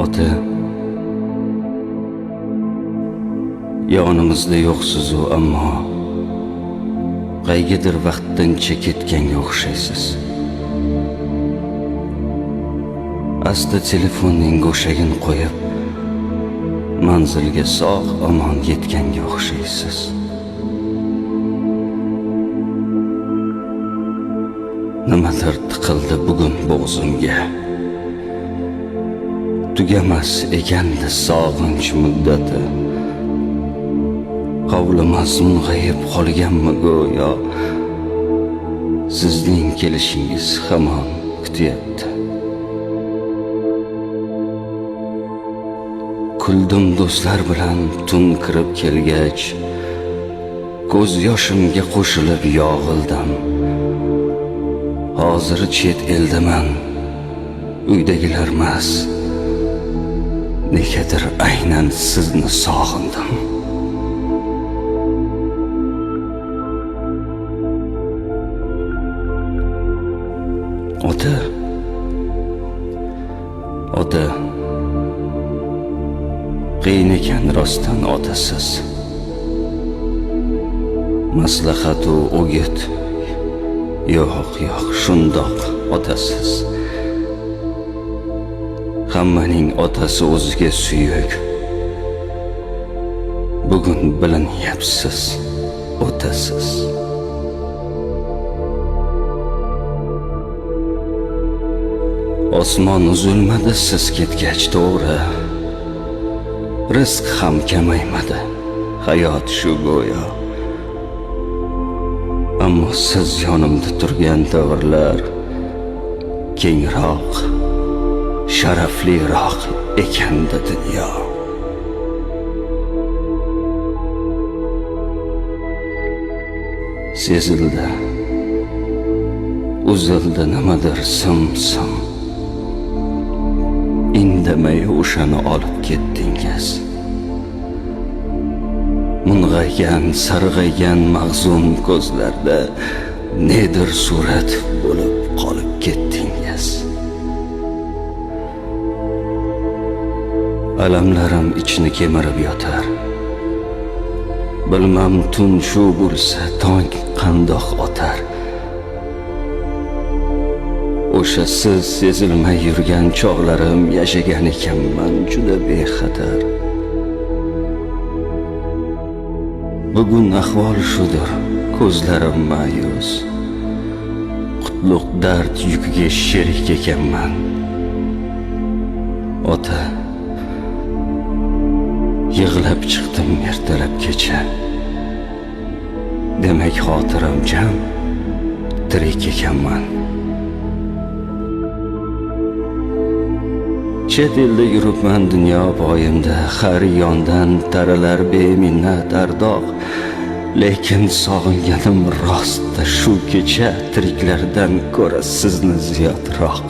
ota, yonimizda yo'qsiz-u ammo qaygidir vaqtdancha ketganga o'xshaysiz. Asta telefonning go'shagini qo'yib, manzilga sog' omon yetganga o'xshaysiz. Nimadir tiqildi bugun bo'g'zimga. Tugamas ekandi sog'inch muddati. Hovlimas mung'ayib qolganmi go'yo, sizning kelishingiz hamon kutyapti. Kuldim do'stlar bilan tun kirib kelgach, ko'z yoshimga qo'shilib yog'ildim. Hozir chet eldaman, uydagilarmas. Negadir aynan sizni sog'indim. Ota, qiyin ekan rostdan otasiz. Maslahatu o'git, yo'q, shundoq otasiz. Hammaning otasi o'ziga suyuk. Bugun bilinyapsiz, otasiz. Osmon uzilmadi siz ketgach to'g'ri. Rizq ham kamaymadi, hayot shu go'yo. Ammo siz yonimda turgan davrlar kengroq, sharafliroq ekanda dunyo. Sezildi, uzildi nimadir sim-sim. Indamay o'shani olib ketdingiz. Mung'aygan, sarg'aygan mag'zum ko'zlarda nedir surat bo'lib qolib ketdingiz. Alamlarim ichni kemirib yotar. Bilmam tun shu bo'lsa tong qandoq otar. O'sha siz sezilmay yurgan chog'larim yashagan ekanman juda bexatar. Bugun ahvol shudir, ko'zlarim ma'yus. Qutlug' dard yukiga sherik ekanman. Ota, yig'lab chiqdim ertalab kecha. Demak xotiram jam, tirik ekanman. Chet elda yuribman dunyo poyimda, har yondan taralar beminnat ardoq. Lekin sog'inganim rostda shu kecha tiriklardan ko'ra sizni ziyodroq.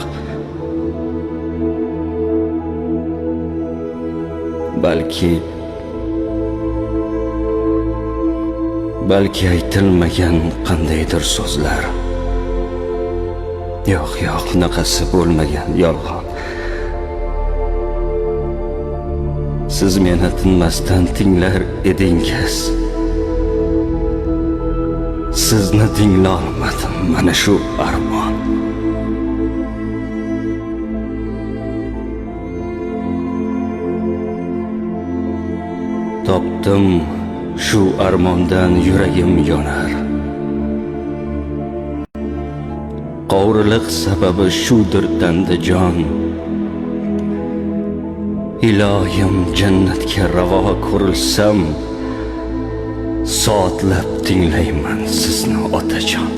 Balki aytilmagan qandaydir so'zlar. Yo'q, naqasi bo'lmagan yolg'on. Siz meni tinmasdan tinglar edingiz. Sizni tinglolmadim, mana shu armon. Topdim shu armondan yuragim yonar. Qo'rliq sababi shudir dandijon. Ilohim jannatga ravo ko'rilsam, soatlab tinglayman sizni otajon.